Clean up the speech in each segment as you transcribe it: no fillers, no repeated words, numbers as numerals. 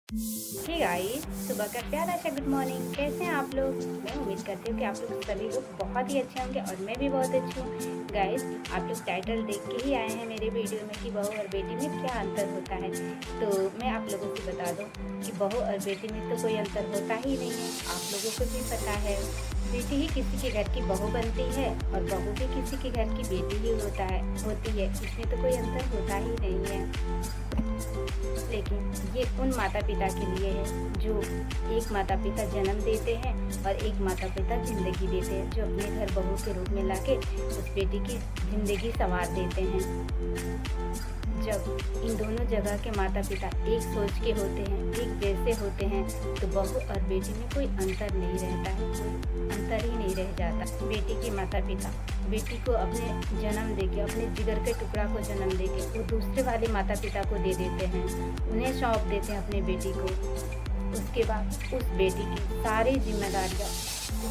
Hey guys, सुबह का प्यारा सा गुड मॉर्निंग। कैसे हैं आप लोग? मैं उम्मीद करती हूँ कि आप लोग सभी लोग बहुत ही अच्छे होंगे और मैं भी बहुत अच्छी हूँ। गाइस, आप लोग टाइटल देख के ही आए हैं मेरे वीडियो में कि बहू और बेटी में क्या अंतर होता है। तो मैं आप लोगों से बता दूँ कि बहू और बेटी में तो कोई अंतर होता ही नहीं है। आप लोगों को भी पता है, बेटी ही किसी के घर की बहू बनती है और बहू भी किसी के घर की बेटी ही होती है। इसमें तो कोई अंतर होता ही नहीं है। लेकिन ये उन माता पिता के लिए है जो एक माता पिता जन्म देते हैं और एक माता पिता ज़िंदगी देते हैं, जो अपने घर बहू के रूप में लाके उस बेटी की ज़िंदगी संवार देते हैं। जब इन दोनों जगह के माता पिता एक सोच के होते हैं, एक जैसे होते हैं, तो बहू और बेटी में कोई अंतर नहीं रहता है, कोई अंतर ही नहीं रह जाता। बेटी के माता पिता बेटी को अपने जन्म देके, अपने जिगर के टुकड़ा को जन्म देके वो दूसरे वाले माता पिता को दे देते हैं, उन्हें सौंप देते हैं अपने बेटी को। उसके बाद उस बेटी की सारी जिम्मेदारियाँ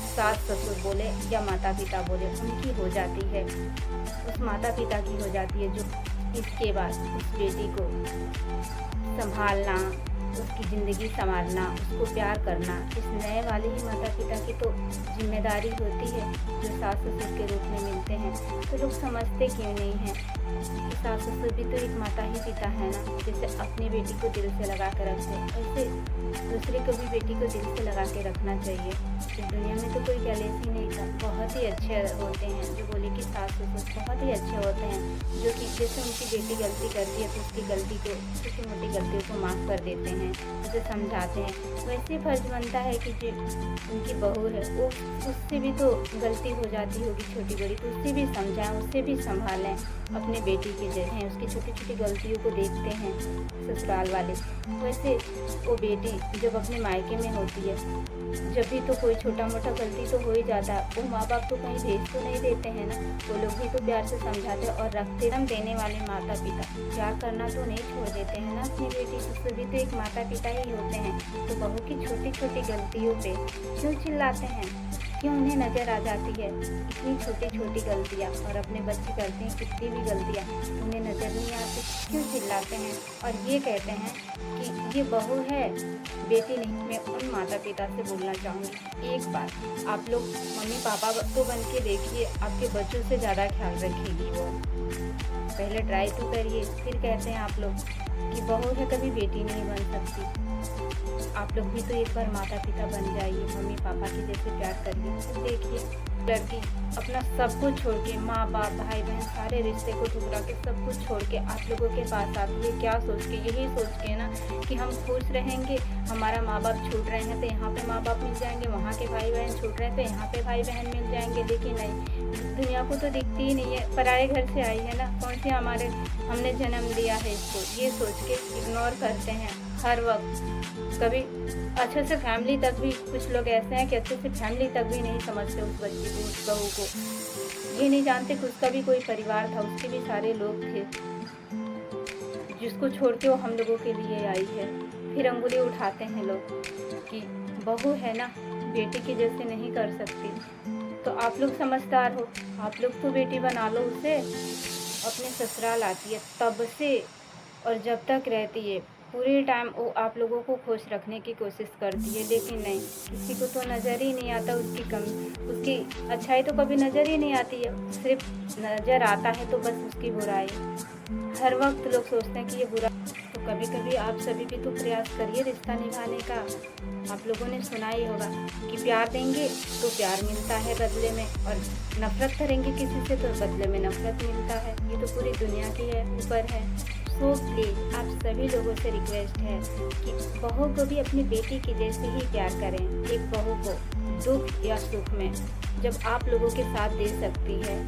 सास ससुर बोले या माता पिता बोले उनकी हो जाती है, उस माता पिता की हो जाती है, जो इसके बाद उस बेटी को संभालना, उसकी ज़िंदगी संभालना, उसको प्यार करना, इस नए वाले ही माता पिता की तो जिम्मेदारी होती है, जो सास ससुर के रूप में मिलते हैं। तो लोग समझते क्यों नहीं हैं कि सास ससुर भी तो एक माता ही पिता है ना। जैसे अपनी बेटी को दिल से लगा कर रखते हैं, ऐसे दूसरे को भी बेटी को दिल से लगा के रखना चाहिए। इस दुनिया में तो कोई गैलेसी नहीं था, बहुत ही अच्छे होते हैं, जो बोले कि सास ससुर बहुत ही अच्छे होते हैं, जो कि जैसे उनकी बेटी गलती करती है तो उसकी गलती को, छोटी मोटी गलतियों को माफ़ कर देते हैं, उसे समझाते हैं। वैसे फर्ज बनता है कि जो उनकी बहू है वो, उससे भी तो गलती हो जाती होगी छोटी बड़ी, तो उससे भी समझाएं, उससे भी संभालें। अपने बेटी के जैसे उसकी छोटी छोटी गलतियों को देखते हैं ससुराल वाले। वैसे वो बेटी जब अपने मायके में होती है, जब भी तो कोई छोटा मोटा गलती तो हो ही जाता है, वो माँ बाप तो कहीं भेज तो नहीं देते हैं ना, वो लोग भी तो प्यार से समझाते और रखते। जन्म देने वाले माता पिता प्यार करना तो नहीं छोड़ देते हैं ना अपनी बेटी से, भी तो एक माता पिता ही होते हैं। तो बहू की छोटी छोटी गलतियों पे क्यों चिल्लाते हैं, क्यों उन्हें नज़र आ जाती है इतनी छोटी छोटी गलतियाँ, और अपने बच्चे करते हैं कितनी भी गलतियाँ उन्हें नज़र नहीं आती, क्यों चिल्लाते हैं और ये कहते हैं कि ये बहू है बेटी नहीं। मैं उन माता पिता से बोलना चाहूँगी, एक बार आप लोग मम्मी पापा तो बन के देखिए, आपके बच्चों से ज़्यादा ख्याल रखेगी वो। पहले ट्राई तो करिए, फिर कहते हैं आप लोग कि बहू है कभी बेटी नहीं बन सकती। आप लोग भी तो एक बार माता पिता बन जाइए, मम्मी पापा के जैसे प्यार करिए। तो देखिए, लड़की अपना सब कुछ छोड़ के, माँ बाप भाई बहन सारे रिश्ते को ठुकरा के, सब कुछ छोड़ के आप लोगों के पास आती है। क्या सोच के? यही सोच के ना कि हम खुश रहेंगे, हमारा माँ बाप छूट रहे हैं तो यहाँ पे माँ बाप मिल जाएंगे, वहाँ के भाई बहन छूट रहे हैं तो यहाँ पे भाई बहन मिल जाएंगे। लेकिन नहीं, दुनिया को तो दिखती ही नहीं है, पराए घर से आई है ना, कौन सी हमने जन्म दिया है इसको, ये सोच के इग्नोर करते हैं हर वक्त। कभी अच्छे से फैमिली तक भी, कुछ लोग ऐसे हैं कि अच्छे से फैमिली तक भी नहीं समझते उस बच्ची को, उस बहू को। ये नहीं जानते कि उसका भी कोई परिवार था, उसके भी सारे लोग थे, जिसको छोड़ के वो हम लोगों के लिए आई है। फिर अंगुली उठाते हैं लोग कि बहू है ना, बेटी के जैसे नहीं कर सकती। तो आप लोग समझदार हो, आप लोग तो बेटी बना लो उसे। अपने ससुराल आती है तब से और जब तक रहती है पूरे टाइम वो आप लोगों को खुश रखने की कोशिश करती है। लेकिन नहीं, किसी को तो नज़र ही नहीं आता उसकी कमी, उसकी अच्छाई तो कभी नज़र ही नहीं आती है, सिर्फ नज़र आता है तो बस उसकी बुराई। हर वक्त लोग सोचते हैं कि ये बुरा। तो कभी कभी आप सभी भी तो प्रयास करिए रिश्ता निभाने का। आप लोगों ने सुना ही होगा कि प्यार देंगे तो प्यार मिलता है बदले में, और नफ़रत करेंगे किसी से तो बदले में नफ़रत मिलता है। ये तो पूरी दुनिया की है ऊपर है। सो प्लीज़ आप सभी लोगों से रिक्वेस्ट है कि बहू को भी अपनी बेटी के जैसे ही प्यार करें। एक बहू को दुख या सुख में जब आप लोगों के साथ दे सकती है,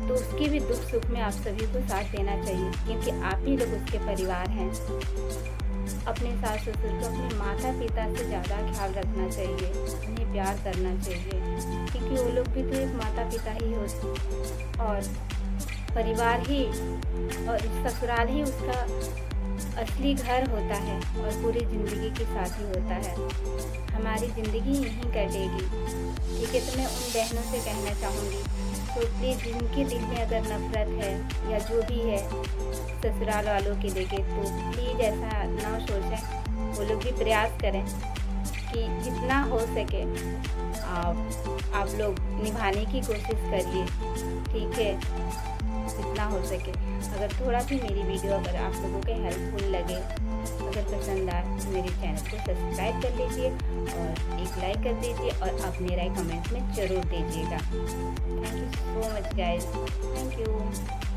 तो उसकी भी दुख सुख में आप सभी को साथ देना चाहिए, क्योंकि आप ही लोग उसके परिवार हैं। अपने सास ससुर को अपने माता पिता से ज़्यादा ख्याल रखना चाहिए, उन्हें प्यार करना चाहिए, क्योंकि वो लोग भी तो एक माता पिता ही होते, और परिवार ही और ससुराल ही उसका असली घर होता है और पूरी ज़िंदगी के साथ ही होता है। हमारी ज़िंदगी यहीं कटेगी, ठीक है। तो मैं उन बहनों से कहना चाहूँगी, तो प्लीज़ जिनके दिल में अगर नफ़रत है या जो भी है ससुराल वालों के लेके, तो प्लीज़ ऐसा ना सोचें वो लोग भी प्रयास करें कि जितना हो सके आप लोग निभाने की कोशिश करिए, ठीक है, जितना हो सके। अगर थोड़ा भी मेरी वीडियो अगर आप लोगों के हेल्पफुल लगे, अगर पसंद आए तो मेरे चैनल को सब्सक्राइब कर लीजिए और एक लाइक कर दीजिए और अपने राय कमेंट में ज़रूर दीजिएगा। Thank you so much guys, thank you.